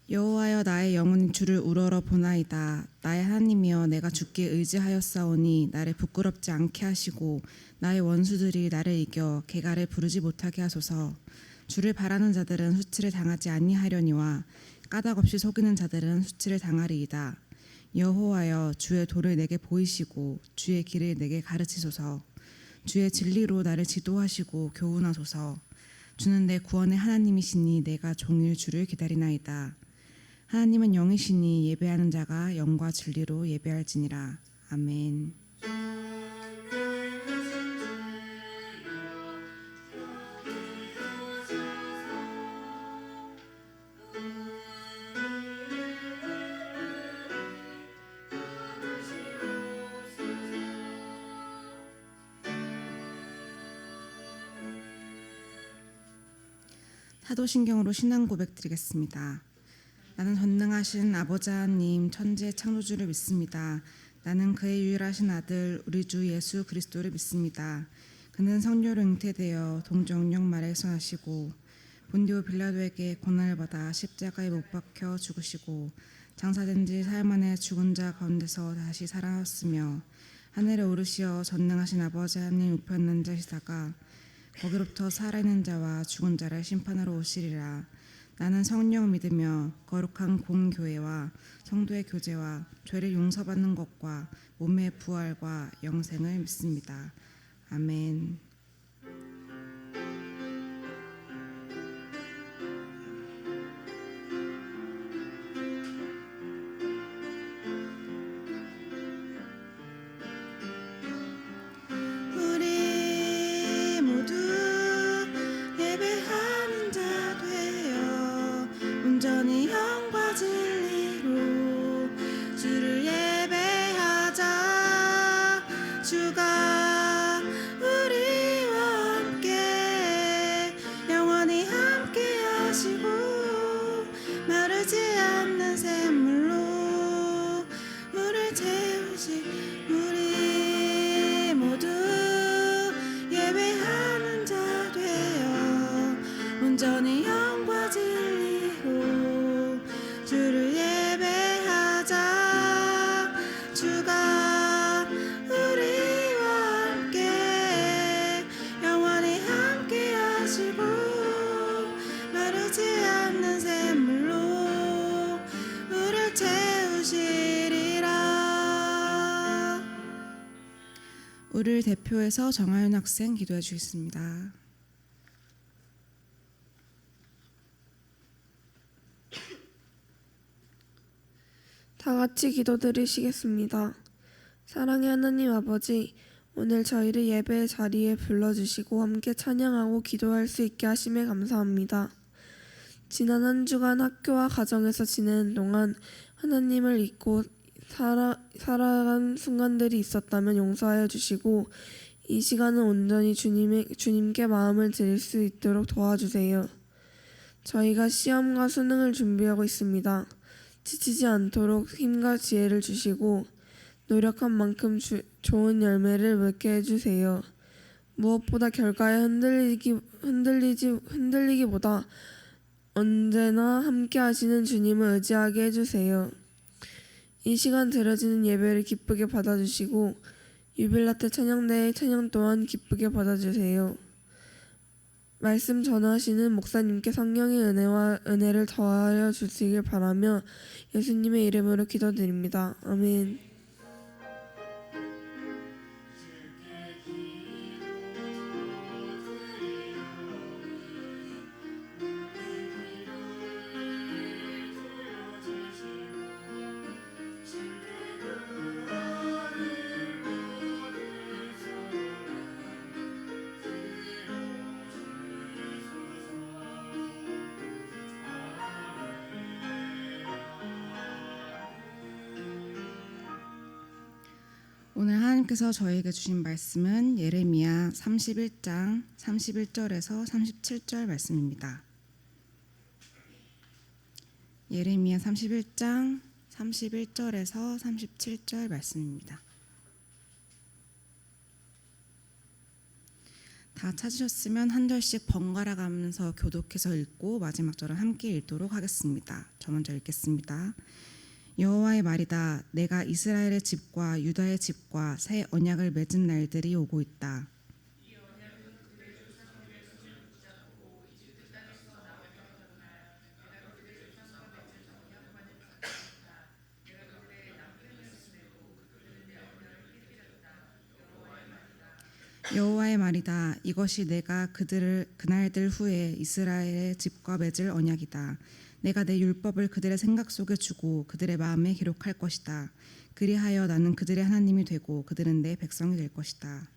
여호와여, 나의 영혼이 주를 우러러 보나이다. 나의 하나님이여, 내가 주께 의지하였사오니 나를 부끄럽지 않게 하시고 나의 원수들이 나를 이겨 개가를 부르지 못하게 하소서. 주를 바라는 자들은 수치를 당하지 아니하려니와 까닭없이 속이는 자들은 수치를 당하리이다. 여호와여, 주의 도를 내게 보이시고 주의 길을 내게 가르치소서. 주의 진리로 나를 지도하시고 교훈하소서. 주는 내 구원의 하나님이시니 내가 종일 주를 기다리나이다. 하나님은 영이시니 예배하는 자가 영과 진리로 예배할지니라. 아멘. 사도신경으로 신앙 고백 드리겠습니다. 나는 전능하신 아버지 하나님 천지의 창조주를 믿습니다. 나는 그의 유일하신 아들 우리 주 예수 그리스도를 믿습니다. 그는 성령으로 잉태되어 동정령 말에 선하시고 본디오 빌라도에게 고난을 받아 십자가에 못 박혀 죽으시고 장사된 지 사흘 만에 죽은 자 가운데서 다시 살아났으며 하늘에 오르시어 전능하신 아버지 하나님 우편에 앉으시다가 거기로부터 살아있는 자와 죽은 자를 심판하러 오시리라. 나는 성령을 믿으며 거룩한 공교회와 성도의 교제와 죄를 용서받는 것과 몸의 부활과 영생을 믿습니다. 아멘. 우리 모두 예배하는 자 되어 온전히 영과 진리로 주를 예배하자. 주가 우리와 함께 영원히 함께 하시고 마르지 않는 샘물로 물을 채우시. 우리 모두 예배하는 자 되어 온전히 영과 진리로 주를 예배하자. 주가 우리와 함께 영원히 함께 하시고 마르지 않는 샘물로 물을 채우시리라. 우리를 대표해서 정하윤 학생 기도해 주겠습니다. 다 같이 기도드리시겠습니다. 사랑의 하나님 아버지, 오늘 저희를 예배의 자리에 불러주시고 함께 찬양하고 기도할 수 있게 하심에 감사합니다. 지난 한 주간 학교와 가정에서 지내는 동안 하나님을 잊고 살아간 순간들이 있었다면 용서하여 주시고 이 시간은 온전히 주님께 마음을 드릴 수 있도록 도와주세요. 저희가 시험과 수능을 준비하고 있습니다. 지치지 않도록 힘과 지혜를 주시고 노력한 만큼 좋은 열매를 맺게 해주세요. 무엇보다 결과에 흔들리기보다 언제나 함께 하시는 주님을 의지하게 해주세요. 이 시간 드려지는 예배를 기쁘게 받아주시고 유빌라테 찬양대의 찬양 또한 기쁘게 받아주세요. 말씀 전하시는 목사님께 성령의 은혜를 더하여 주시길 바라며 예수님의 이름으로 기도드립니다. 아멘. 오늘 하나님께서 저에게 주신 말씀은 예레미야 31장 31절에서 37절 말씀입니다. 예레미야 31장 31절에서 37절 말씀입니다. 다 찾으셨으면 한 절씩 번갈아 가면서 교독해서 읽고 마지막 절은 함께 읽도록 하겠습니다. 저 먼저 읽겠습니다. 여호와의 말이다. 내가 이스라엘의 집과 유다의 집과 새 언약을 맺은 날들이 오고 있다. 여호와의 말이다. 이것이 내가 그날들 후에 이스라엘의 집과 맺을 언약이다. 내가 내 율법을 그들의 생각 속에 주고 그들의 마음에 기록할 것이다. 그리하여 나는 그들의 하나님이 되고 그들은 내 백성이 될 것이다.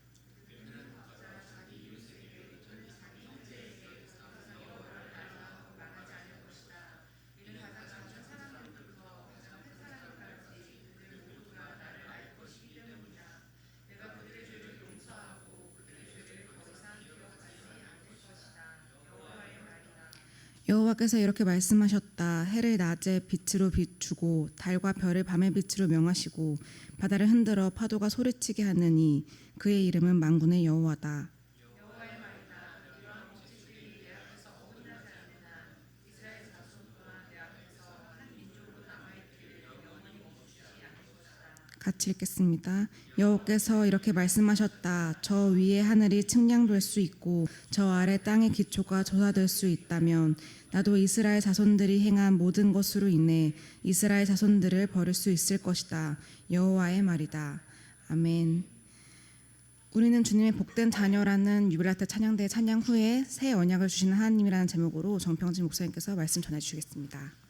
여호와께서 이렇게 말씀하셨다. 해를 낮에 빛으로 비추고 달과 별을 밤의 빛으로 명하시고 바다를 흔들어 파도가 소리치게 하느니 그의 이름은 만군의 여호와다. 같이 읽겠습니다. 여호와께서 이렇게 말씀하셨다. 저 위에 하늘이 측량될 수 있고 저 아래 땅의 기초가 조사될 수 있다면 나도 이스라엘 자손들이 행한 모든 것으로 인해 이스라엘 자손들을 버릴 수 있을 것이다. 여호와의 말이다. 아멘. 우리는 주님의 복된 자녀라는 유빌라 때 찬양대 찬양 후에 새 언약을 주시는 하나님이라는 제목으로 정평진 목사님께서 말씀 전해 주시겠습니다.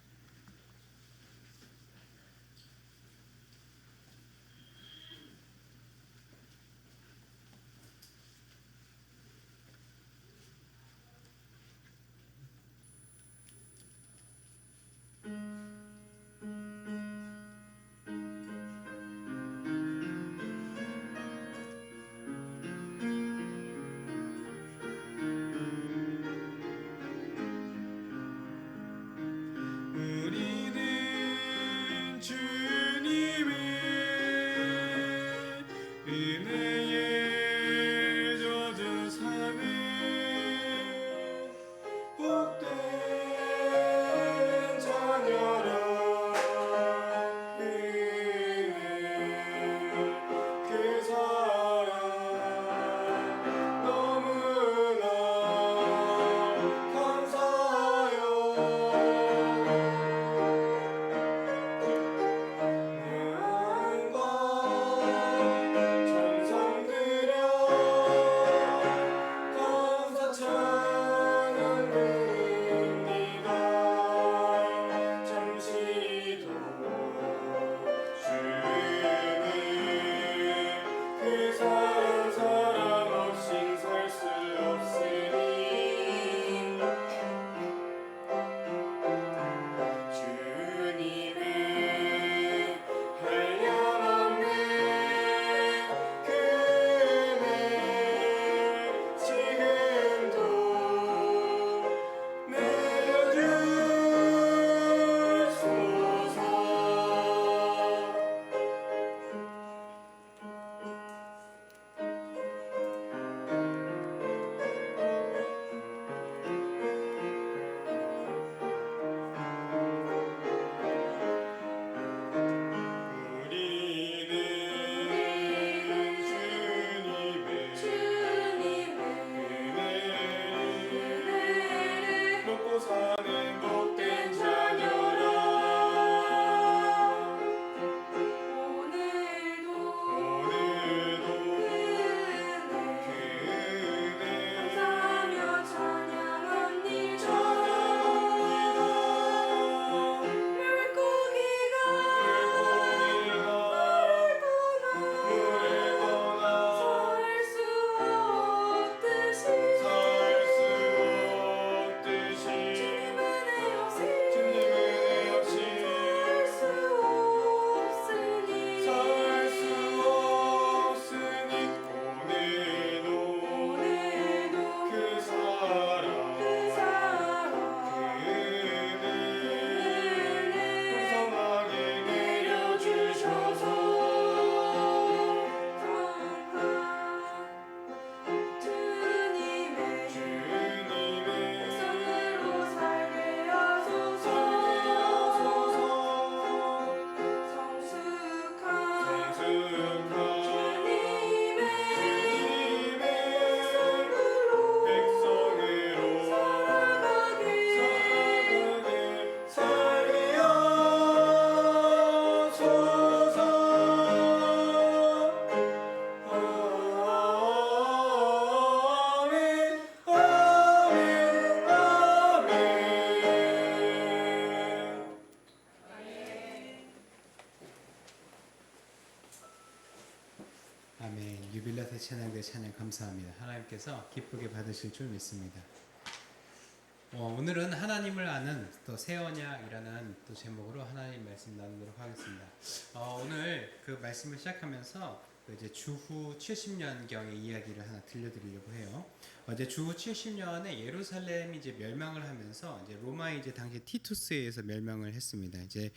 유빌라 대찬양대 찬양 감사합니다. 하나님께서 기쁘게 받으실 줄 믿습니다. 오늘은 하나님을 아는 또 새 언약이라는 또 제목으로 하나님 말씀 나누도록 하겠습니다. 오늘 그 말씀을 시작하면서 이제 주후 70년경의 이야기를 하나 들려드리려고 해요. 이제 주후 70년에 예루살렘이 이제 멸망을 하면서 이제 로마 이제 당시 티투스에 의해서 멸망을 했습니다. 이제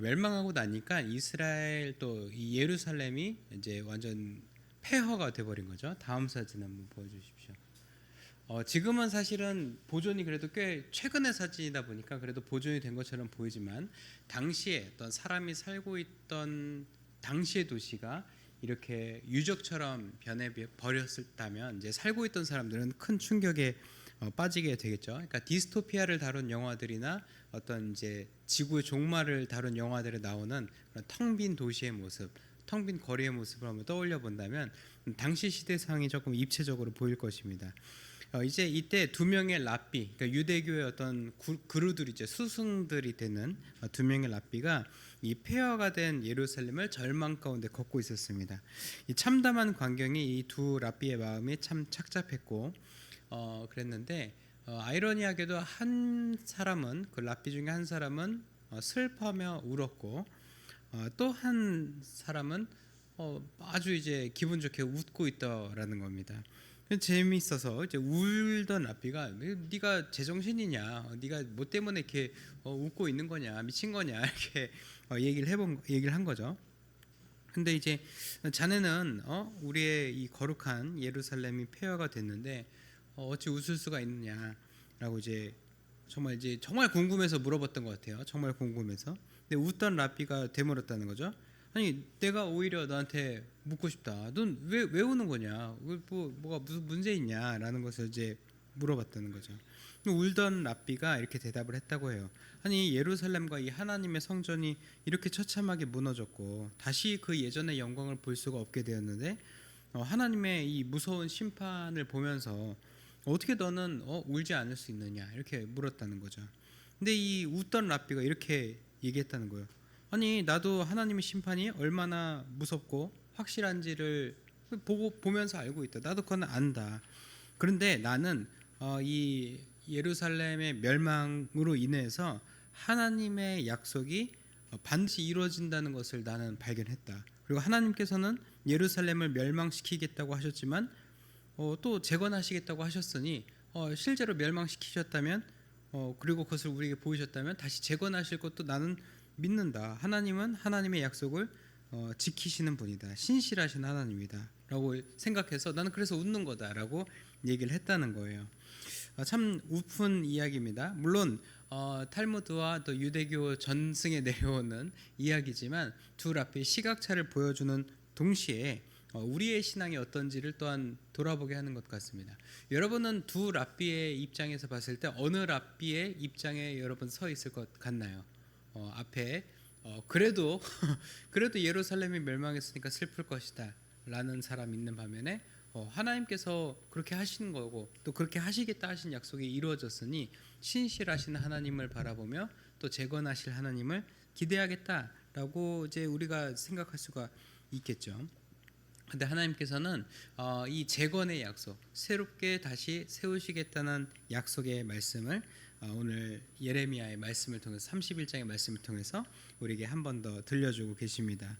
멸망하고 나니까 이스라엘 또 이 예루살렘이 이제 완전 폐허가 돼버린 거죠. 다음 사진 한번 보여주십시오. 지금은 사실은 보존이 그래도 꽤 최근의 사진이다 보니까 그래도 보존이 된 것처럼 보이지만 당시에 어떤 사람이 살고 있던 당시의 도시가 이렇게 유적처럼 변해 버렸다면 이제 살고 있던 사람들은 큰 충격에 빠지게 되겠죠. 그러니까 디스토피아를 다룬 영화들이나 어떤 이제 지구의 종말을 다룬 영화들에 나오는 그런 텅 빈 도시의 모습, 텅 빈 거리의 모습을 한번 떠올려 본다면 당시 시대상이 조금 입체적으로 보일 것입니다. 이제 이때 두 명의 랍비, 그러니까 유대교의 어떤 그루들이죠, 스승들이 되는 두 명의 랍비가 이 폐허가 된 예루살렘을 절망 가운데 걷고 있었습니다. 이 참담한 광경이 이 두 랍비의 마음이 참 착잡했고, 그랬는데 아이러니하게도 한 사람은 그 랍비 중에 한 사람은 슬퍼하며 울었고, 또 한 사람은 아주 이제 기분 좋게 웃고 있다라는 겁니다. 재미있어서 이제 울던 랍비가 네가 제정신이냐, 네가 뭐 때문에 이렇게 웃고 있는 거냐, 미친 거냐 이렇게 얘기를 한 거죠. 근데 이제 자네는 우리의 이 거룩한 예루살렘이 폐허가 됐는데 어찌 웃을 수가 있느냐라고 이제 정말 궁금해서 물어봤던 것 같아요. 정말 궁금해서. 근데 웃던 랍비가 되물었다는 거죠. 아니, 내가 오히려 너한테 묻고 싶다. 넌 왜 우는 거냐? 뭐가 무슨 문제 있냐라는 것을 이제 물어봤다는 거죠. 울던 랍비가 이렇게 대답을 했다고 해요. 아니, 예루살렘과 이 하나님의 성전이 이렇게 처참하게 무너졌고 다시 그 예전의 영광을 볼 수가 없게 되었는데 하나님의 이 무서운 심판을 보면서 어떻게 너는 울지 않을 수 있느냐 이렇게 물었다는 거죠. 근데 이 웃던 랍비가 이렇게 얘기했다는 거예요. 아니, 나도 하나님의 심판이 얼마나 무섭고 확실한지를 보면서 알고 있다. 나도 그건 안다. 그런데 나는 이 예루살렘의 멸망으로 인해서 하나님의 약속이 반드시 이루어진다는 것을 나는 발견했다. 그리고 하나님께서는 예루살렘을 멸망시키겠다고 하셨지만 또 재건하시겠다고 하셨으니 실제로 멸망시키셨다면 그리고 그것을 우리에게 보이셨다면 다시 재건하실 것도 나는 믿는다. 하나님은 하나님의 약속을 지키시는 분이다. 신실하신 하나님이다 라고 생각해서 나는 그래서 웃는 거다 라고 얘기를 했다는 거예요. 참 우픈 이야기입니다. 물론 탈무드와 또 유대교 전승에 내려오는 이야기지만 두 랍비의 시각차를 보여주는 동시에 우리의 신앙이 어떤지를 또한 돌아보게 하는 것 같습니다. 여러분은 두 랍비의 입장에서 봤을 때 어느 랍비의 입장에 여러분 서 있을 것 같나요? 앞에 그래도 예루살렘이 멸망했으니까 슬플 것이다 라는 사람 있는 반면에 하나님께서 그렇게 하시는 거고 또 그렇게 하시겠다 하신 약속이 이루어졌으니 신실하신 하나님을 바라보며 또 재건하실 하나님을 기대하겠다라고 이제 우리가 생각할 수가 있겠죠. 근데 하나님께서는 이 재건의 약속, 새롭게 다시 세우시겠다는 약속의 말씀을 오늘 예레미야의 말씀을 통해서 31장의 말씀을 통해서 우리에게 한 번 더 들려주고 계십니다.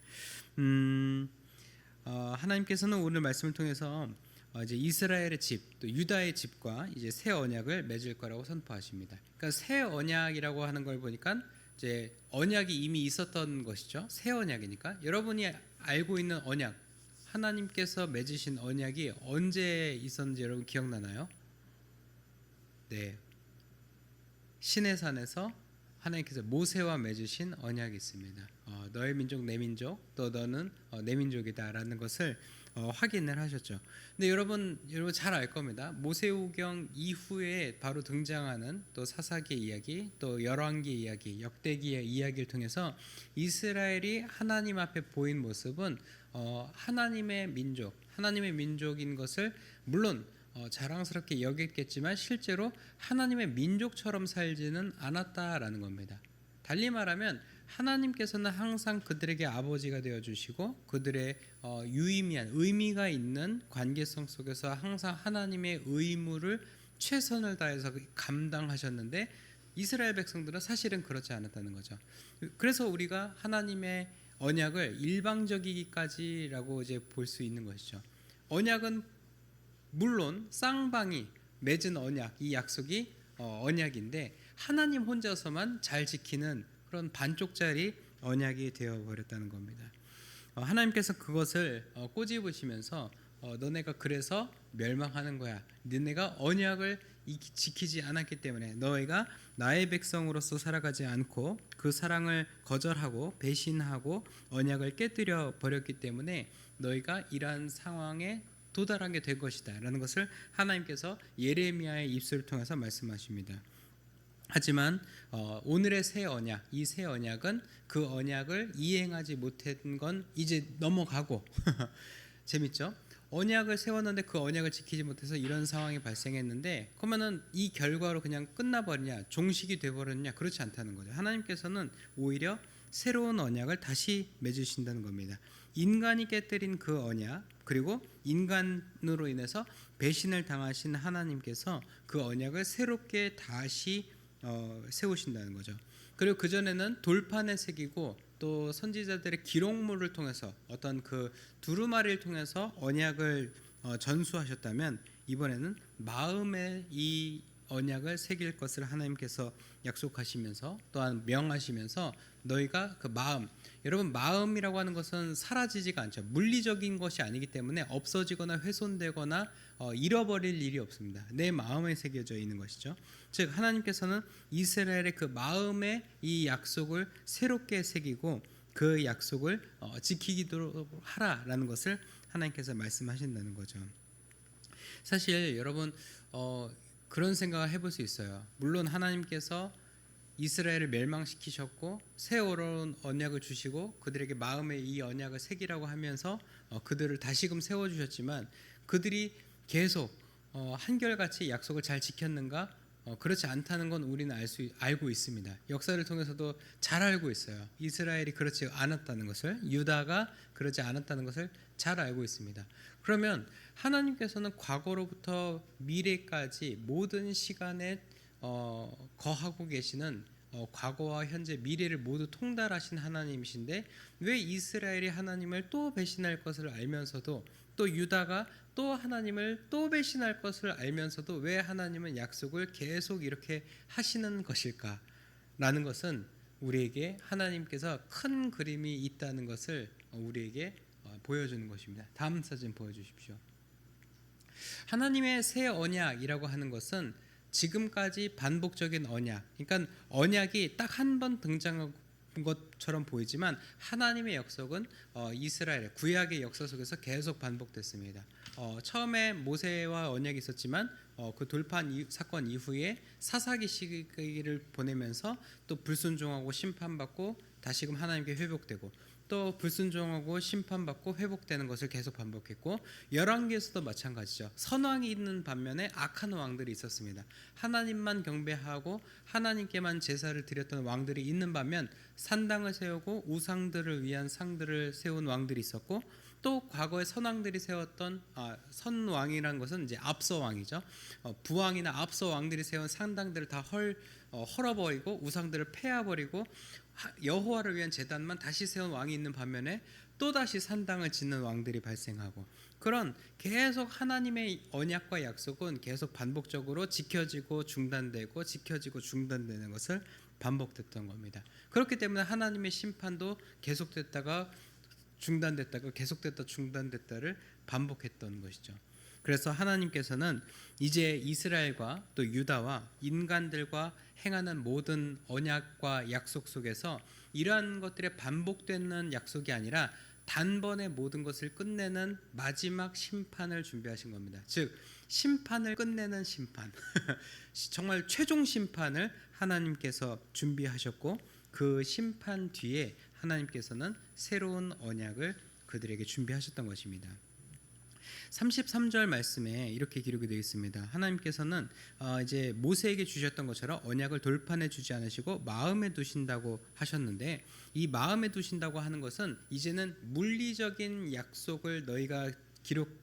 하나님께서는 오늘 말씀을 통해서 이제 이스라엘의 집, 또 유다의 집과 이제 새 언약을 맺을 거라고 선포하십니다. 그러니까 새 언약이라고 하는 걸 보니까 이제 언약이 이미 있었던 것이죠. 새 언약이니까 여러분이 알고 있는 언약, 하나님께서 맺으신 언약이 언제 있었는지 여러분 기억나나요? 네. 시내산에서 하나님께서 모세와 맺으신 언약이 있습니다. 너의 민족 내 민족, 또 너는 내 민족이다라는 것을 확인을 하셨죠. 근데 여러분 잘 알 겁니다. 모세오경 이후에 바로 등장하는 또 사사기의 이야기, 또 열왕기의 이야기, 역대기의 이야기를 통해서 이스라엘이 하나님 앞에 보인 모습은 하나님의 민족인 것을 물론 자랑스럽게 여겼겠지만 실제로 하나님의 민족처럼 살지는 않았다라는 겁니다. 달리 말하면 하나님께서는 항상 그들에게 아버지가 되어 주시고 그들의 유의미한 의미가 있는 관계성 속에서 항상 하나님의 의무를 최선을 다해서 감당하셨는데 이스라엘 백성들은 사실은 그렇지 않았다는 거죠. 그래서 우리가 하나님의 언약을 일방적이기까지라고 이제 볼 수 있는 것이죠. 언약은 물론 쌍방이 맺은 언약, 이 약속이 언약인데 하나님 혼자서만 잘 지키는 그런 반쪽짜리 언약이 되어 버렸다는 겁니다. 하나님께서 그것을 꼬집으시면서 너네가 그래서 멸망하는 거야. 너네가 언약을 지키지 않았기 때문에 너희가 나의 백성으로서 살아가지 않고 그 사랑을 거절하고 배신하고 언약을 깨뜨려 버렸기 때문에 너희가 이러한 상황에 도달하게 된 것이다 라는 것을 하나님께서 예레미야의 입술을 통해서 말씀하십니다. 하지만 오늘의 새 언약, 이 새 언약은 그 언약을 이행하지 못한 건 이제 넘어가고 재밌죠? 언약을 세웠는데 그 언약을 지키지 못해서 이런 상황이 발생했는데 그러면은 이 결과로 그냥 끝나버리냐, 종식이 돼버렸냐? 그렇지 않다는 거죠. 하나님께서는 오히려 새로운 언약을 다시 맺으신다는 겁니다. 인간이 깨뜨린 그 언약, 그리고 인간으로 인해서 배신을 당하신 하나님께서 그 언약을 새롭게 다시 세우신다는 거죠. 그리고 그 전에는 돌판에 새기고 또 선지자들의 기록물을 통해서 어떤 그 두루마리를 통해서 언약을 전수하셨다면 이번에는 마음에 이 언약을 새길 것을 하나님께서 약속하시면서 또한 명하시면서 너희가 그 마음, 여러분 마음이라고 하는 것은 사라지지가 않죠. 물리적인 것이 아니기 때문에 없어지거나 훼손되거나 잃어버릴 일이 없습니다. 내 마음에 새겨져 있는 것이죠. 즉 하나님께서는 이스라엘의 그 마음에 이 약속을 새롭게 새기고 그 약속을 지키도록 하라라는 것을 하나님께서 말씀하신다는 거죠. 사실 여러분 그런 생각을 해볼 수 있어요. 물론 하나님께서 이스라엘을 멸망시키셨고 새로운 언약을 주시고 그들에게 마음에 이 언약을 새기라고 하면서 그들을 다시금 세워주셨지만 그들이 계속 한결같이 약속을 잘 지켰는가? 그렇지 않다는 건 우리는 알고 있습니다. 역사를 통해서도 잘 알고 있어요. 이스라엘이 그렇지 않았다는 것을, 유다가 그렇지 않았다는 것을 잘 알고 있습니다. 그러면 하나님께서는 과거로부터 미래까지 모든 시간에 거하고 계시는 과거와 현재 미래를 모두 통달하신 하나님이신데 왜 이스라엘이 하나님을 또 배신할 것을 알면서도 또 유다가 또 하나님을 또 배신할 것을 알면서도 왜 하나님은 약속을 계속 이렇게 하시는 것일까? 라는 것은 우리에게 하나님께서 큰 그림이 있다는 것을 우리에게 보여주는 것입니다. 다음 사진 보여주십시오. 하나님의 새 언약이라고 하는 것은 지금까지 반복적인 언약, 그러니까 언약이 딱 한 번 등장한 것처럼 보이지만 하나님의 약속은 이스라엘 구약의 역사 속에서 계속 반복됐습니다. 처음에 모세와 언약이 있었지만 그 돌판 사건 이후에 사사기 시기를 보내면서 또 불순종하고 심판받고 다시금 하나님께 회복되고 또 불순종하고 심판받고 회복되는 것을 계속 반복했고 열왕기에서도 마찬가지죠. 선왕이 있는 반면에 악한 왕들이 있었습니다. 하나님만 경배하고 하나님께만 제사를 드렸던 왕들이 있는 반면 산당을 세우고 우상들을 위한 상들을 세운 왕들이 있었고 또 과거에 선왕들이 세웠던 선왕이라는 것은 이제 앞서 왕이죠. 부왕이나 앞서 왕들이 세운 상당들을 다 헐어버리고 우상들을 패야버리고 여호와를 위한 제단만 다시 세운 왕이 있는 반면에 또다시 산당을 짓는 왕들이 발생하고 그런 계속 하나님의 언약과 약속은 계속 반복적으로 지켜지고 중단되고 지켜지고 중단되는 것을 반복됐던 겁니다. 그렇기 때문에 하나님의 심판도 계속됐다가 중단됐다가 계속됐다 중단됐다를 반복했던 것이죠. 그래서 하나님께서는 이제 이스라엘과 또 유다와 인간들과 행하는 모든 언약과 약속 속에서 이러한 것들의 반복되는 약속이 아니라 단번에 모든 것을 끝내는 마지막 심판을 준비하신 겁니다. 즉 심판을 끝내는 심판 정말 최종 심판을 하나님께서 준비하셨고 그 심판 뒤에 하나님께서는 새로운 언약을 그들에게 준비하셨던 것입니다. 33절 말씀에 이렇게 기록이 되어 있습니다. 하나님께서는 이제 모세에게 주셨던 것처럼 언약을 돌판에 주지 않으시고 마음에 두신다고 하셨는데, 이 마음에 두신다고 하는 것은 이제는 물리적인 약속을 너희가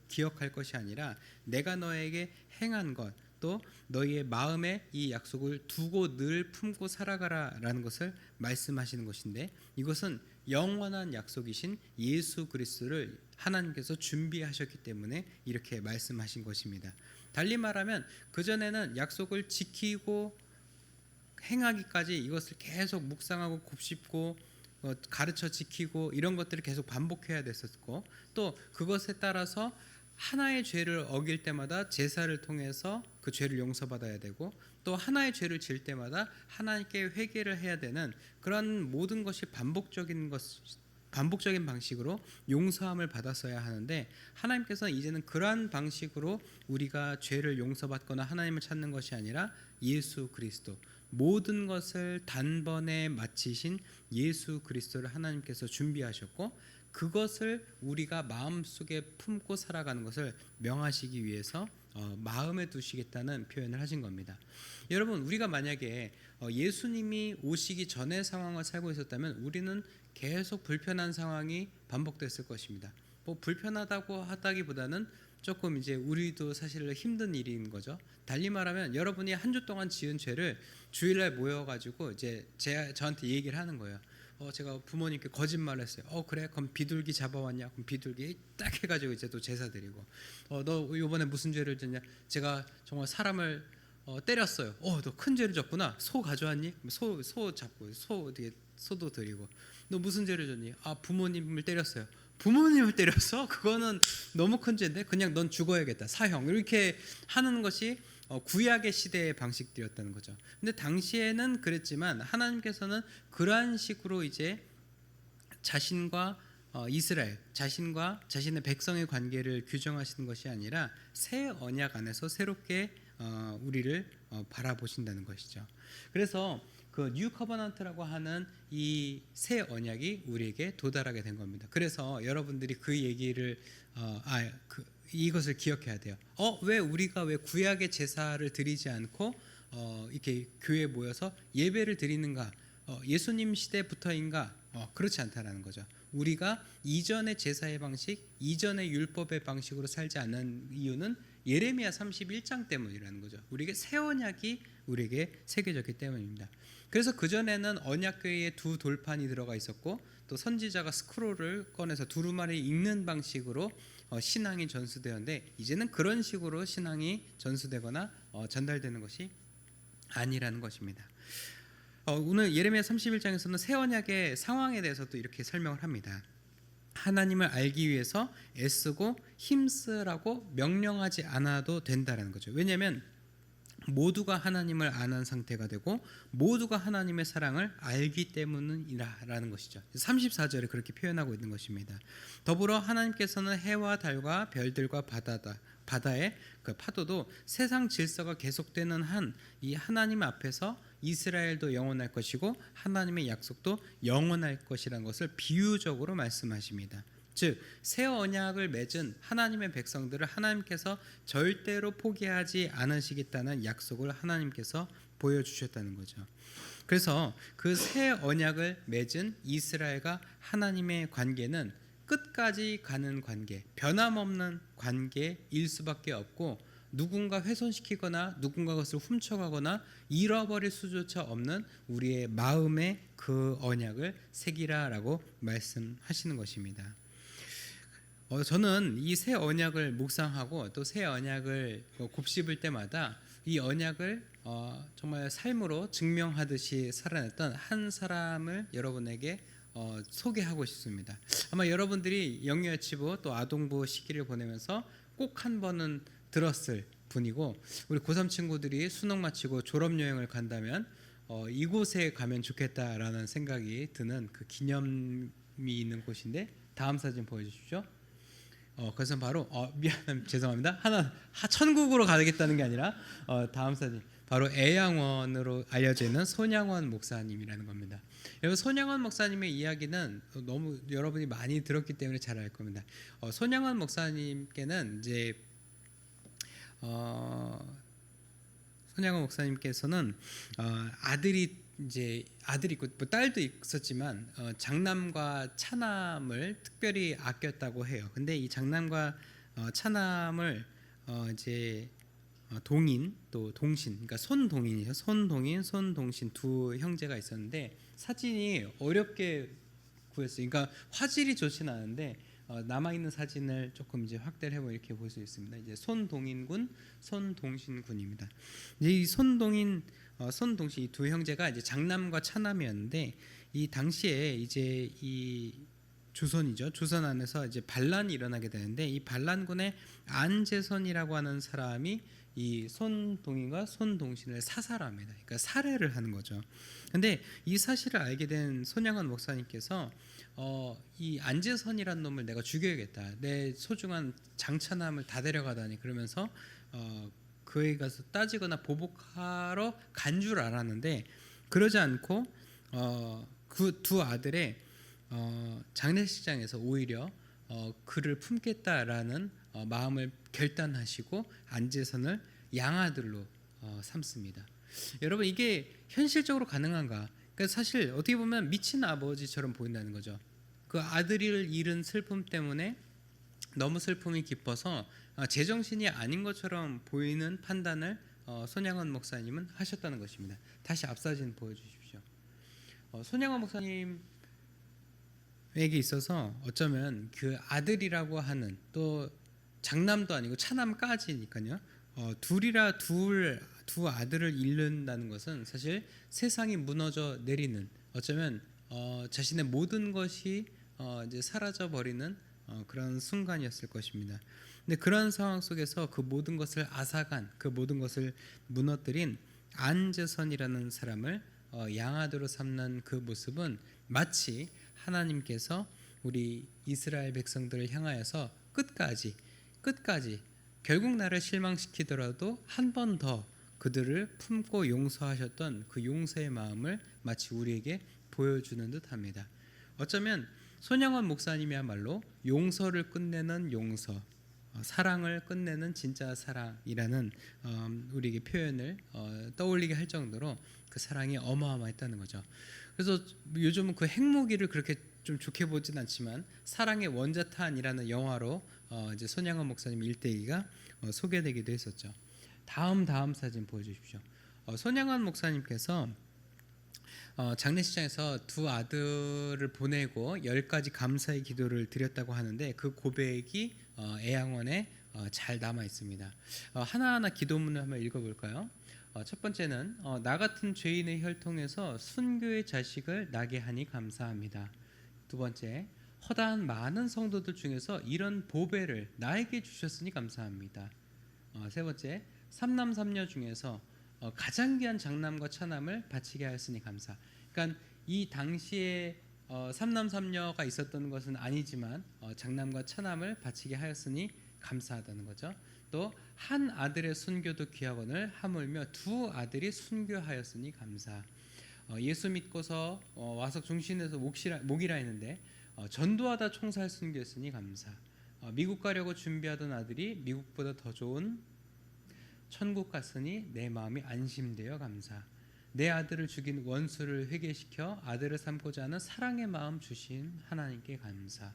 기억할 것이 아니라 내가 너에게 행한 것, 또 너희의 마음에 이 약속을 두고 늘 품고 살아가라라는 것을 말씀하시는 것인데, 이것은 영원한 약속이신 예수 그리스도를 하나님께서 준비하셨기 때문에 이렇게 말씀하신 것입니다. 달리 말하면 그전에는 약속을 지키고 행하기까지 이것을 계속 묵상하고 곱씹고 가르쳐 지키고 이런 것들을 계속 반복해야 됐었고, 또 그것에 따라서 하나의 죄를 어길 때마다 제사를 통해서 그 죄를 용서받아야 되고, 또 하나의 죄를 지을 때마다 하나님께 회개를 해야 되는 그런 모든 것이 반복적인 방식으로 용서함을 받았어야 하는데, 하나님께서는 이제는 그러한 방식으로 우리가 죄를 용서받거나 하나님을 찾는 것이 아니라 예수 그리스도, 모든 것을 단번에 마치신 예수 그리스도를 하나님께서 준비하셨고, 그것을 우리가 마음속에 품고 살아가는 것을 명하시기 위해서 마음에 두시겠다는 표현을 하신 겁니다. 여러분, 우리가 만약에 예수님이 오시기 전의 상황을 살고 있었다면 우리는 계속 불편한 상황이 반복됐을 것입니다. 뭐 불편하다고 하다기보다는 조금 이제 우리도 사실 힘든 일인 거죠. 달리 말하면 여러분이 한 주 동안 지은 죄를 주일날 모여가지고 이제 저한테 얘기를 하는 거예요. 제가 부모님께 거짓말을 했어요. 그래? 그럼 비둘기 잡아왔냐? 그럼 비둘기 딱 해가지고 이제 또 제사 드리고, 너 이번에 무슨 죄를 졌냐? 제가 정말 사람을 때렸어요. 너 큰 죄를 졌구나. 소 가져왔니? 소 잡고 소도 드리고. 너 무슨 죄를 졌니? 부모님을 때렸어요. 부모님을 때렸어? 그거는 너무 큰 죄인데 그냥 넌 죽어야겠다. 사형. 이렇게 하는 것이 구약의 시대의 방식들이었다는 거죠. 근데 당시에는 그랬지만 하나님께서는 그러한 식으로 이제 자신과 이스라엘, 자신과 자신의 백성의 관계를 규정하시는 것이 아니라 새 언약 안에서 새롭게 우리를 바라보신다는 것이죠. 그래서 그 뉴 커버넌트라고 하는 이 새 언약이 우리에게 도달하게 된 겁니다. 그래서 여러분들이 그 얘기를 이것을 기억해야 돼요. 왜 우리가 왜 구약의 제사를 드리지 않고 이렇게 교회에 모여서 예배를 드리는가? 예수님 시대부터인가? 그렇지 않다라는 거죠. 우리가 이전의 제사의 방식, 이전의 율법의 방식으로 살지 않는 이유는 예레미야 31장 때문이라는 거죠. 우리에게 새 언약이 우리에게 새겨졌기 때문입니다. 그래서 그전에는 언약궤에 두 돌판이 들어가 있었고, 또 선지자가 스크롤을 꺼내서 두루마리 읽는 방식으로 신앙이 전수되었는데, 이제는 그런 식으로 신앙이 전수되거나 전달되는 것이 아니라는 것입니다. 오늘 예레미야 31장에서는 새 언약의 상황에 대해서도 이렇게 설명을 합니다. 하나님을 알기 위해서 애쓰고 힘쓰라고 명령하지 않아도 된다는 거죠. 왜냐하면 모두가 하나님을 아는 상태가 되고 모두가 하나님의 사랑을 알기 때문이라는 것이죠. 34절에 그렇게 표현하고 있는 것입니다. 더불어 하나님께서는 해와 달과 별들과 바다의 그 파도도 세상 질서가 계속되는 한 이 하나님 앞에서 이스라엘도 영원할 것이고 하나님의 약속도 영원할 것이라는 것을 비유적으로 말씀하십니다. 즉 새 언약을 맺은 하나님의 백성들을 하나님께서 절대로 포기하지 않으시겠다는 약속을 하나님께서 보여주셨다는 거죠. 그래서 그 새 언약을 맺은 이스라엘과 하나님의 관계는 끝까지 가는 관계, 변함없는 관계일 수밖에 없고, 누군가 훼손시키거나 누군가 것을 훔쳐가거나 잃어버릴 수조차 없는 우리의 마음에 그 언약을 새기라라고 말씀하시는 것입니다. 저는 이 새 언약을 묵상하고 또 새 언약을 곱씹을 때마다 이 언약을 정말 삶으로 증명하듯이 살아냈던 한 사람을 여러분에게 소개하고 싶습니다. 아마 여러분들이 영유아치부 또 아동부 시기를 보내면서 꼭 한 번은 들었을 분이고, 우리 고3 친구들이 수능 마치고 졸업여행을 간다면 이곳에 가면 좋겠다라는 생각이 드는 그 기념이 있는 곳인데, 다음 사진 보여주십시오. 그래서 바로 죄송합니다. 천국으로 가겠다는 게 아니라 다음 사진 바로 애양원으로 알려져 있는 손양원 목사님이라는 겁니다. 여러분 손양원 목사님의 이야기는 너무 여러분이 많이 들었기 때문에 잘 알 겁니다. 손양원 목사님께는 이제 손양원 목사님께서는 아들이 있고 뭐 딸도 있었지만 장남과 차남을 특별히 아꼈다고 해요. 근데 이 장남과 차남을 이제 동인 또 동신, 그러니까 손동인이죠. 손동인, 손동신 두 형제가 있었는데 사진이 어렵게 구했어요. 그러니까 화질이 좋지는 않은데 남아 있는 사진을 조금 이제 확대를 해보면 이렇게 볼 수 있습니다. 이제 손동인군, 손동신군입니다. 이제 이 손동인, 손동신 이 두 형제가 이제 장남과 차남이었는데 이 당시에 이제 이 조선이죠. 조선 안에서 이제 반란이 일어나게 되는데 이 반란군의 안재선이라고 하는 사람이 이 손동인과 손동신을 사살합니다. 그러니까 살해를 하는 거죠. 근데 이 사실을 알게 된 손양원 목사님께서 이 안재선이라는 놈을 내가 죽여야겠다. 내 소중한 장차남을 다 데려가다니 그러면서 그에 가서 따지거나 보복하러 간 줄 알았는데 그러지 않고 그 두 아들의 장례식장에서 오히려 그를 품겠다라는 마음을 결단하시고 안재선을 양아들로 삼습니다. 여러분 이게 현실적으로 가능한가? 그러니까 사실 어떻게 보면 미친 아버지처럼 보인다는 거죠. 그 아들을 잃은 슬픔 때문에 너무 슬픔이 깊어서 제정신이 아닌 것처럼 보이는 판단을 손양원 목사님은 하셨다는 것입니다. 다시 앞 사진 보여주십시오. 손양원 목사님에게 있어서 어쩌면 그 아들이라고 하는 또 장남도 아니고 차남까지니까요. 두 아들을 잃는다는 것은 사실 세상이 무너져 내리는 어쩌면 자신의 모든 것이 이제 사라져 버리는 그런 순간이었을 것입니다. 근데 그런 상황 속에서 그 모든 것을 앗아간 그 모든 것을 무너뜨린 안재선이라는 사람을 양아들로 삼는 그 모습은 마치 하나님께서 우리 이스라엘 백성들을 향하여서 끝까지 결국 나를 실망시키더라도 한 번 더 그들을 품고 용서하셨던 그 용서의 마음을 마치 우리에게 보여주는 듯합니다. 어쩌면 손양원 목사님이야말로 용서를 끝내는 용서, 사랑을 끝내는 진짜 사랑이라는 우리에게 표현을 떠올리게 할 정도로 그 사랑이 어마어마했다는 거죠. 그래서 요즘은 그 핵무기를 그렇게 좀 좋게 보진 않지만 사랑의 원자탄이라는 영화로 이제 손양원 목사님 일대기가 소개되기도 했었죠. 다음 사진 보여주십시오. 손양원 목사님께서 장례식장에서 두 아들을 보내고 10가지 감사의 기도를 드렸다고 하는데 그 고백이 애양원에 잘 남아 있습니다. 하나하나 기도문을 한번 읽어볼까요? 첫 번째는 나 같은 죄인의 혈통에서 순교의 자식을 나게 하니 감사합니다. 두 번째, 허다한 많은 성도들 중에서 이런 보배를 나에게 주셨으니 감사합니다. 세 번째, 삼남삼녀 중에서 가장 귀한 장남과 차남을 바치게 하였으니 감사. 그러니까 이 당시에 삼남삼녀가 있었던 것은 아니지만 장남과 차남을 바치게 하였으니 감사하다는 거죠. 또 한 아들의 순교도 귀하거늘 하물며 두 아들이 순교하였으니 감사. 예수 믿고서 와서 중신에서 목이라 했는데 전도하다 총살 순교했으니 감사. 미국 가려고 준비하던 아들이 미국보다 더 좋은 천국 갔으니 내 마음이 안심되어 감사. 내 아들을 죽인 원수를 회개시켜 아들을 삼고자 하는 사랑의 마음 주신 하나님께 감사.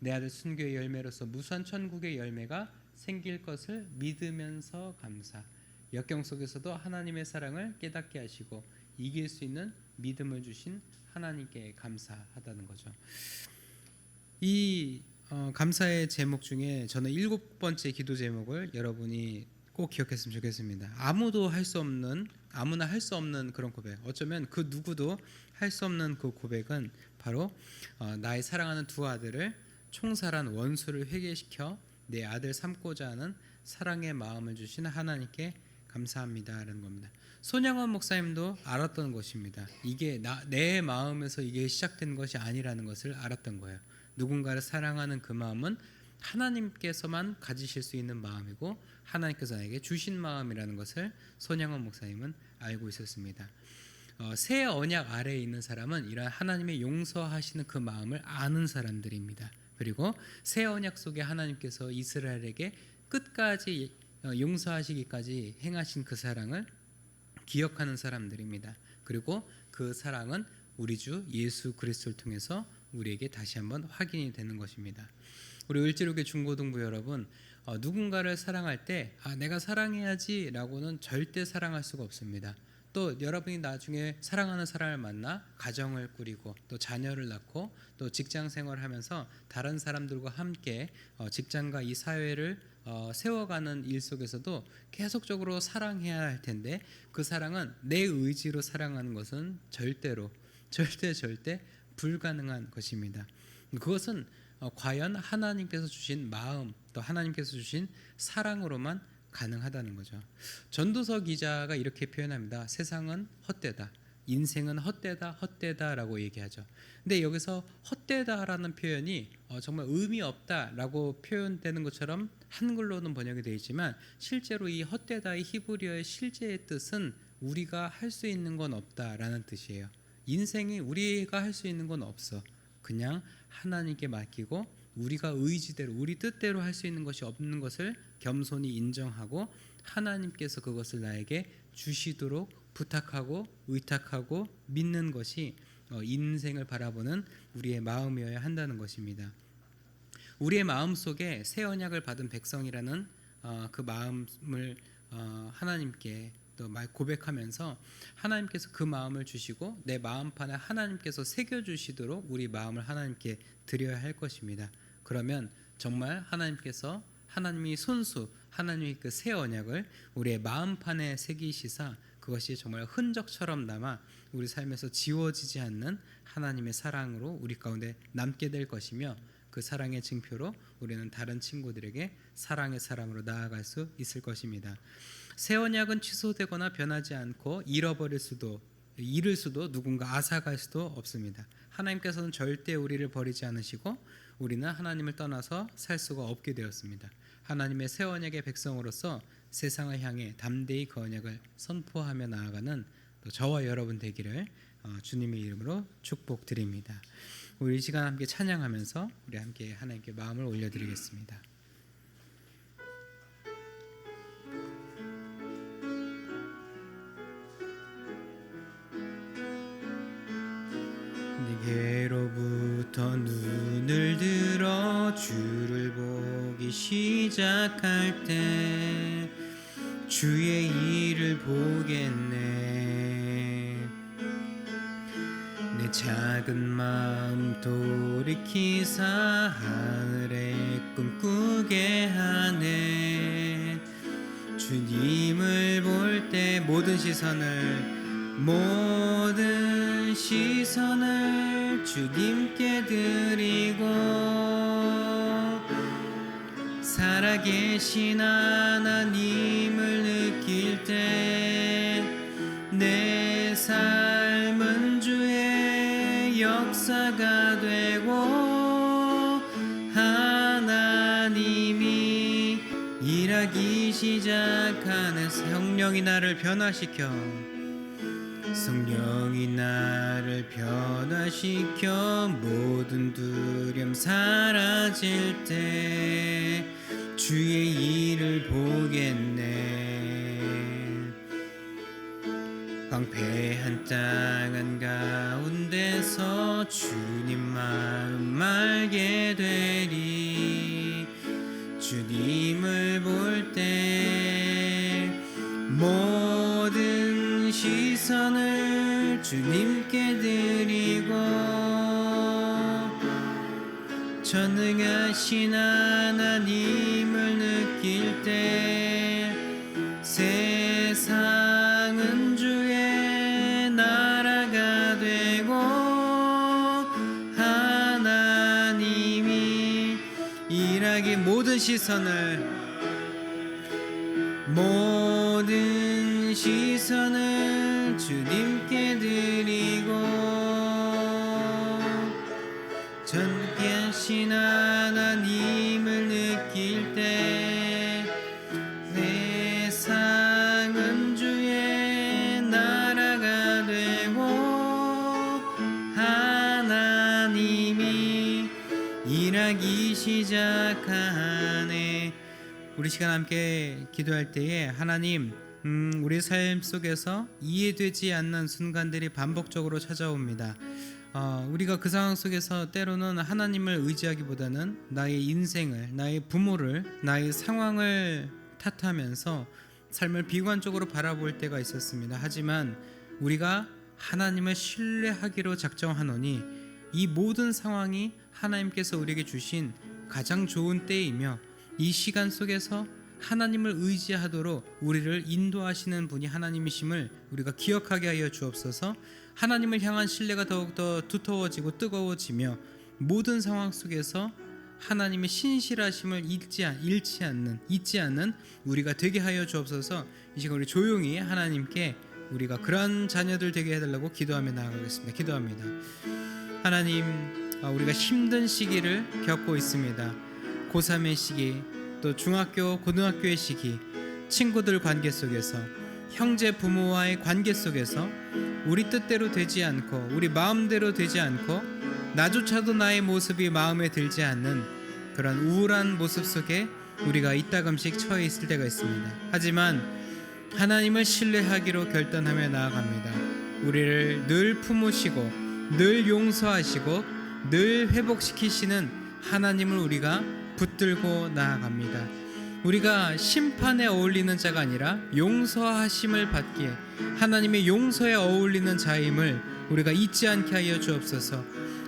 내 아들 순교의 열매로서 무수한 천국의 열매가 생길 것을 믿으면서 감사. 역경 속에서도 하나님의 사랑을 깨닫게 하시고 이길 수 있는 믿음을 주신 하나님께 감사하다는 거죠. 이 감사의 제목 중에 저는 7번째 기도 제목을 여러분이 꼭 기억했으면 좋겠습니다. 아무나 할 수 없는 그런 고백. 어쩌면 그 누구도 할 수 없는 그 고백은 바로 나의 사랑하는 두 아들을 총살한 원수를 회개시켜 내 아들 삼고자 하는 사랑의 마음을 주신 하나님께 감사합니다라는 겁니다. 손양원 목사님도 알았던 것입니다. 이게 내 마음에서 이게 시작된 것이 아니라는 것을 알았던 거예요. 누군가를 사랑하는 그 마음은 하나님께서만 가지실 수 있는 마음이고 하나님께서 나에게 주신 마음이라는 것을 손양원 목사님은 알고 있었습니다. 새 언약 아래에 있는 사람은 이러한 하나님의 용서하시는 그 마음을 아는 사람들입니다. 그리고 새 언약 속에 하나님께서 이스라엘에게 끝까지 용서하시기까지 행하신 그 사랑을 기억하는 사람들입니다. 그리고 그 사랑은 우리 주 예수 그리스도를 통해서 우리에게 다시 한번 확인이 되는 것입니다. 우리 을지로교회 중고등부 여러분, 누군가를 사랑할 때 내가 사랑해야지 라고는 절대 사랑할 수가 없습니다. 또 여러분이 나중에 사랑하는 사람을 만나 가정을 꾸리고 또 자녀를 낳고 또 직장 생활을 하면서 다른 사람들과 함께 직장과 이 사회를 세워가는 일 속에서도 계속적으로 사랑해야 할 텐데 그 사랑은 내 의지로 사랑하는 것은 절대 불가능한 것입니다. 그것은 과연 하나님께서 주신 마음 또 하나님께서 주신 사랑으로만 가능하다는 거죠. 전도서 기자가 이렇게 표현합니다. 세상은 헛되다, 인생은 헛되다라고 얘기하죠. 근데 여기서 헛되다라는 표현이 정말 의미 없다라고 표현되는 것처럼 한글로는 번역이 되어 있지만 실제로 이 헛되다의 히브리어의 실제의 뜻은 우리가 할 수 있는 건 없다라는 뜻이에요. 인생이 우리가 할 수 있는 건 없어. 그냥 하나님께 맡기고 우리가 의지대로 우리 뜻대로 할 수 있는 것이 없는 것을 겸손히 인정하고 하나님께서 그것을 나에게 주시도록 부탁하고 의탁하고 믿는 것이 인생을 바라보는 우리의 마음이어야 한다는 것입니다. 우리의 마음 속에 새 언약을 받은 백성이라는 그 마음을 하나님께 또 고백하면서 하나님께서 그 마음을 주시고 내 마음판에 하나님께서 새겨주시도록 우리 마음을 하나님께 드려야 할 것입니다. 그러면 정말 하나님께서 하나님이 손수 하나님의 그 새 언약을 우리의 마음판에 새기시사 그것이 정말 흔적처럼 남아 우리 삶에서 지워지지 않는 하나님의 사랑으로 우리 가운데 남게 될 것이며 그 사랑의 증표로 우리는 다른 친구들에게 사랑의 사람으로 나아갈 수 있을 것입니다. 새 언약은 취소되거나 변하지 않고 잃을 수도 누군가 앗아갈 수도 없습니다. 하나님께서는 절대 우리를 버리지 않으시고 우리는 하나님을 떠나서 살 수가 없게 되었습니다. 하나님의 새 언약의 백성으로서 세상을 향해 담대히 그 언약을 선포하며 나아가는 또 저와 여러분 되기를 주님의 이름으로 축복드립니다. 우리 이 시간 함께 찬양하면서 우리 함께 하나님께 마음을 올려드리겠습니다. 내게로부터 눈을 들어 주를 보기 시작할 때 주의 일을 보겠네. 내 작은 마음 돌이키사 하늘에 꿈꾸게 하네. 주님을 볼 때 모든 시선을 주님께 드리고 살아계신 하나님을 느낄 때 내 삶은 주의 역사가 되고 하나님이 일하기 시작하는 성령이 나를 변화시켜 모든 두려움 사라질 때 주의 일을 보겠네. 황폐한 땅 한가운데서 주님 마음 알게 되리. 주님을 볼 때 모든 시선을 주님께 드리고 전능하신 하나님을 느낄 때 세상은 주의 나라가 되고 하나님이 일하기 모든 시선을 주님께 드리고 전계신 하나님을 느낄 때 세상은 주의 나라가 되고 하나님이 일하기 시작하네. 우리 시간 함께 기도할 때에 하나님, 우리 삶 속에서 이해되지 않는 순간들이 반복적으로 찾아옵니다. 우리가 그 상황 속에서 때로는 하나님을 의지하기보다는 나의 인생을, 나의 부모를, 나의 상황을 탓하면서 삶을 비관적으로 바라볼 때가 있었습니다. 하지만 우리가 하나님을 신뢰하기로 작정하노니 이 모든 상황이 하나님께서 우리에게 주신 가장 좋은 때이며 이 시간 속에서 하나님을 의지하도록 우리를 인도하시는 분이 하나님이심을 우리가 기억하게 하여 주옵소서. 하나님을 향한 신뢰가 더욱더 두터워지고 뜨거워지며 모든 상황 속에서 하나님의 신실하심을 잊지 않는 우리가 되게 하여 주옵소서. 이 시간 우리 조용히 하나님께 우리가 그러한 자녀들 되게 해달라고 기도하며 나아가겠습니다. 기도합니다. 하나님, 우리가 힘든 시기를 겪고 있습니다. 고3의 시기, 또 중학교, 고등학교의 시기, 친구들 관계 속에서, 형제 부모와의 관계 속에서 우리 뜻대로 되지 않고 우리 마음대로 되지 않고 나조차도 나의 모습이 마음에 들지 않는 그런 우울한 모습 속에 우리가 이따금씩 처해 있을 때가 있습니다. 하지만 하나님을 신뢰하기로 결단하며 나아갑니다. 우리를 늘 품으시고 늘 용서하시고 늘 회복시키시는 하나님을 우리가 붙들고 나아갑니다. 우리가 심판에 어울리는 자가 아니라 용서하심을 받기에 하나님의 용서에 어울리는 자임을 우리가 잊지 않게 하여 주옵소서.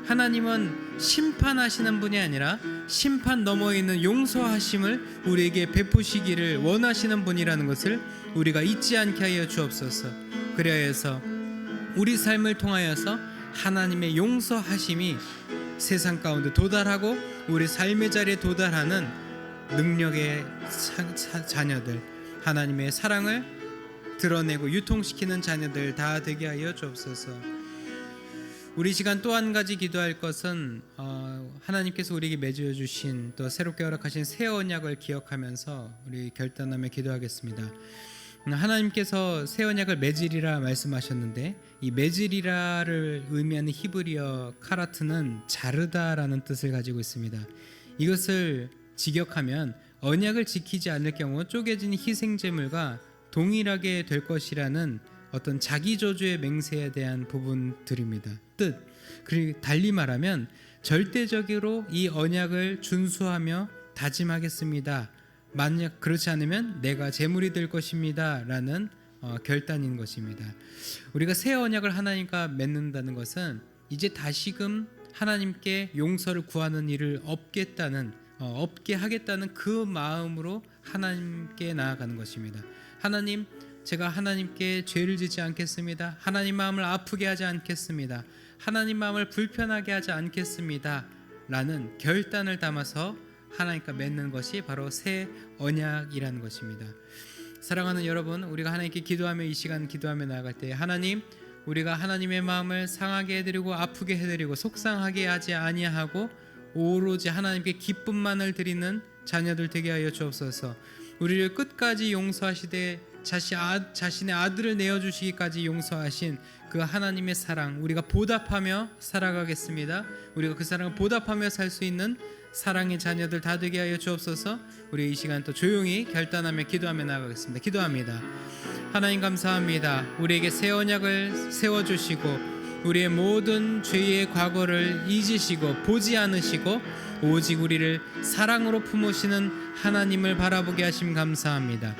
하나님은 심판하시는 분이 아니라 심판 너머에 있는 용서하심을 우리에게 베푸시기를 원하시는 분이라는 것을 우리가 잊지 않게 하여 주옵소서. 그리하여서 우리 삶을 통하여서 하나님의 용서하심이 세상 가운데 도달하고 우리 삶의 자리에 도달하는 능력의 자녀들, 하나님의 사랑을 드러내고 유통시키는 자녀들 다 되게 하여 주옵소서. 우리 시간 또 한 가지 기도할 것은 하나님께서 우리에게 맺어 주신 또 새롭게 허락하신 새 언약을 기억하면서 우리 결단하며 기도하겠습니다. 하나님께서 새 언약을 맺으리라 말씀하셨는데 이 맺으리라를 의미하는 히브리어 카라트는 자르다라는 뜻을 가지고 있습니다. 이것을 직역하면 언약을 지키지 않을 경우 쪼개진 희생제물과 동일하게 될 것이라는 어떤 자기저주의 맹세에 대한 부분들입니다. 뜻, 그리고 달리 말하면 절대적으로 이 언약을 준수하며 다짐하겠습니다. 만약 그렇지 않으면 내가 제물이 될 것입니다 라는 결단인 것입니다. 우리가 새 언약을 하나님과 맺는다는 것은 이제 다시금 하나님께 용서를 구하는 일을 없게 하겠다는 그 마음으로 하나님께 나아가는 것입니다. 하나님, 제가 하나님께 죄를 짓지 않겠습니다. 하나님 마음을 아프게 하지 않겠습니다. 하나님 마음을 불편하게 하지 않겠습니다 라는 결단을 담아서 하나님과 맺는 것이 바로 새 언약이라는 것입니다. 사랑하는 여러분, 우리가 하나님께 기도하며 이 시간 기도하며 나아갈 때 하나님, 우리가 하나님의 마음을 상하게 해드리고 아프게 해드리고 속상하게 하지 아니하고 오로지 하나님께 기쁨만을 드리는 자녀들 되게 하여 주옵소서. 우리를 끝까지 용서하시되 자신의 아들을 내어주시기까지 용서하신 그 하나님의 사랑, 우리가 보답하며 살아가겠습니다. 우리가 그 사랑을 보답하며 살 수 있는 사랑의 자녀들 다 되게 하여 주옵소서. 우리 이 시간 또 조용히 결단하며 기도하며 나가겠습니다. 기도합니다. 하나님 감사합니다. 우리에게 새 언약을 세워주시고 우리의 모든 죄의 과거를 잊으시고 보지 않으시고 오직 우리를 사랑으로 품으시는 하나님을 바라보게 하심 감사합니다.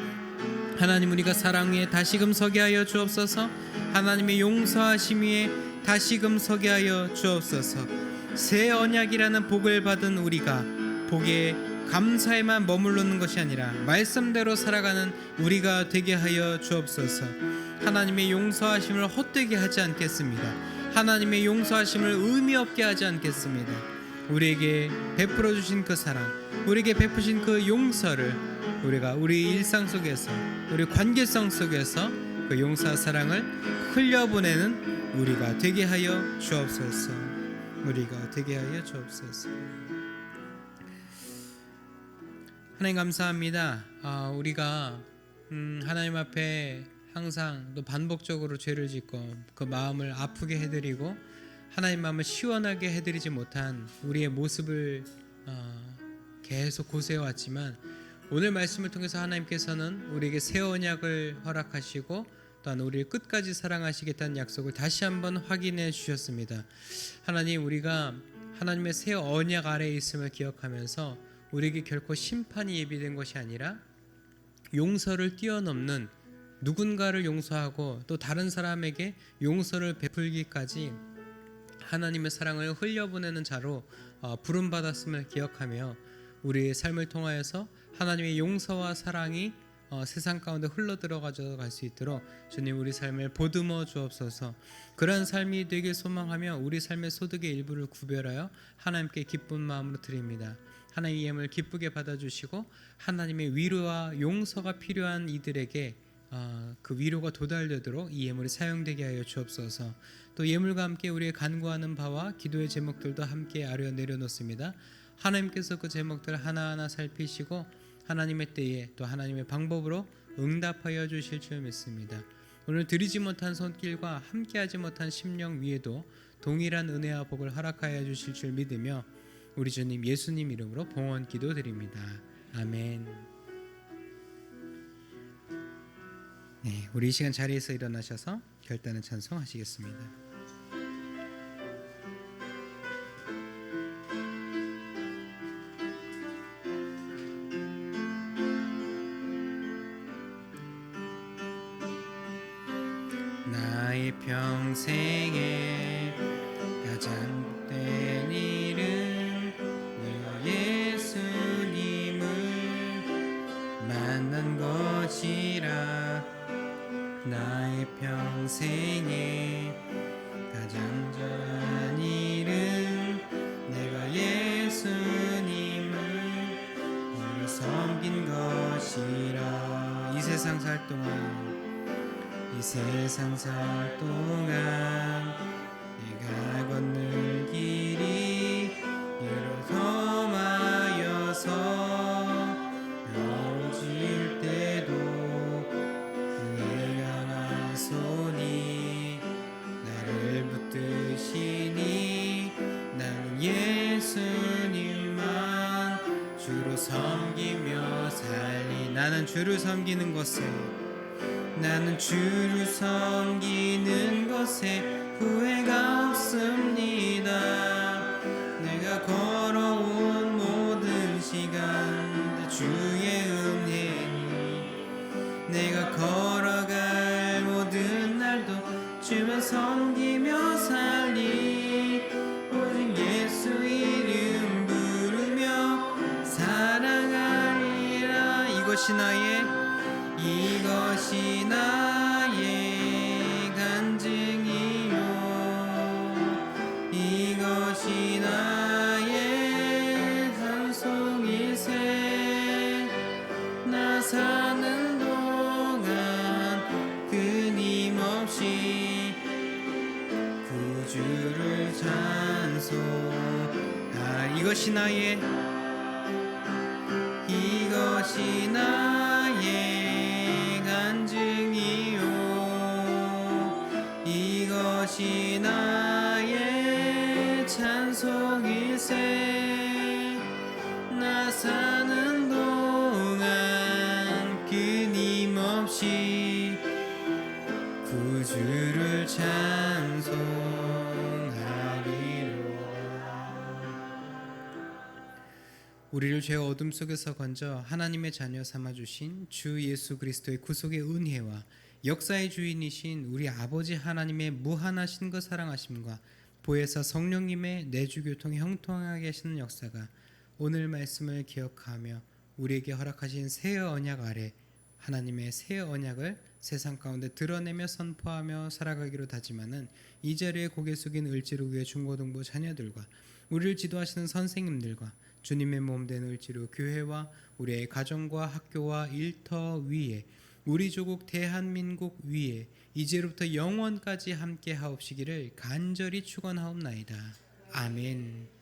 하나님, 우리가 사랑 위에 다시금 서게 하여 주옵소서. 하나님의 용서하심 위에 다시금 서게 하여 주옵소서. 새 언약이라는 복을 받은 우리가 복에 감사에만 머무르는 것이 아니라 말씀대로 살아가는 우리가 되게 하여 주옵소서. 하나님의 용서하심을 헛되게 하지 않겠습니다. 하나님의 용서하심을 의미 없게 하지 않겠습니다. 우리에게 베풀어 주신 그 사랑, 우리에게 베푸신 그 용서를 우리가 우리 일상 속에서, 우리 관계성 속에서 그 용서와 사랑을 흘려보내는 우리가 되게 하여 주옵소서. 우리가 되게 하여 주옵소서. 하나님 감사합니다. 우리가 하나님 앞에 항상 또 반복적으로 죄를 짓고 그 마음을 아프게 해드리고 하나님 마음을 시원하게 해드리지 못한 우리의 모습을 계속 고세해왔지만 오늘 말씀을 통해서 하나님께서는 우리에게 새 언약을 허락하시고 또한 우리를 끝까지 사랑하시겠다는 약속을 다시 한번 확인해 주셨습니다. 하나님, 우리가 하나님의 새 언약 아래에 있음을 기억하면서 우리에게 결코 심판이 예비된 것이 아니라 용서를 뛰어넘는 누군가를 용서하고 또 다른 사람에게 용서를 베풀기까지 하나님의 사랑을 흘려보내는 자로 부름받았음을 기억하며 우리의 삶을 통하여서 하나님의 용서와 사랑이 세상 가운데 흘러들어가져 갈 수 있도록 주님 우리 삶을 보듬어 주옵소서. 그러한 삶이 되길 소망하며 우리 삶의 소득의 일부를 구별하여 하나님께 기쁜 마음으로 드립니다. 하나님의 예물을 기쁘게 받아주시고 하나님의 위로와 용서가 필요한 이들에게 그 위로가 도달되도록 이 예물이 사용되게 하여 주옵소서. 또 예물과 함께 우리의 간구하는 바와 기도의 제목들도 함께 아뢰어 내려놓습니다. 하나님께서 그 제목들 하나하나 살피시고 하나님의 때에 또 하나님의 방법으로 응답하여 주실 줄 믿습니다. 오늘 드리지 못한 손길과 함께하지 못한 심령 위에도 동일한 은혜와 복을 허락하여 주실 줄 믿으며 우리 주님 예수님 이름으로 봉헌 기도드립니다. 아멘. 네, 우리 이 시간 자리에서 일어나셔서 결단의 찬송하시겠습니다. 나의 평생에 가장 복된 일은 내가 예수님을 만난 것이라. 나의 평생에 가장 잘한 일은 내가 예수님을 섬긴 것이라. 이 세상 살 동안 내가 걷는 길이 이로섬하여서 멀어질 때도 내가 나서니 나를 붙드시니 나는 예수님만 주로 섬기며 살리. 나는 주를 섬기는 것에 후회가 없습니다. 내가 걸어온 모든 시간 다 주의 은혜니 내가 걸어갈 모든 날도 주만 섬기며 살리. 오직 예수 이름 부르며 살아가리라. 이것이 나의 간증이요 이것이 나의 찬송일세. 나 사는 동안 끊임없이 구주를 찬송하. 이것이 나의 간증이요 이것이 나의 찬송일세. 나 사는 동안 끊임없이 구주를 우리를 죄의 어둠 속에서 건져 하나님의 자녀 삼아주신 주 예수 그리스도의 구속의 은혜와 역사의 주인이신 우리 아버지 하나님의 무한하신 그 사랑하심과 보혜사 성령님의 내주교통 형통하게 하시는 역사가 오늘 말씀을 기억하며 우리에게 허락하신 새 언약 아래 하나님의 새 언약을 세상 가운데 드러내며 선포하며 살아가기로 다짐하는 이 자리에 고개 숙인 을지로 위의 중고등부 자녀들과 우리를 지도하시는 선생님들과 주님의 몸 된 을지로 교회와 우리의 가정과 학교와 일터 위에 우리 조국 대한민국 위에 이제로부터 영원까지 함께 하옵시기를 간절히 축원하옵나이다. 아멘.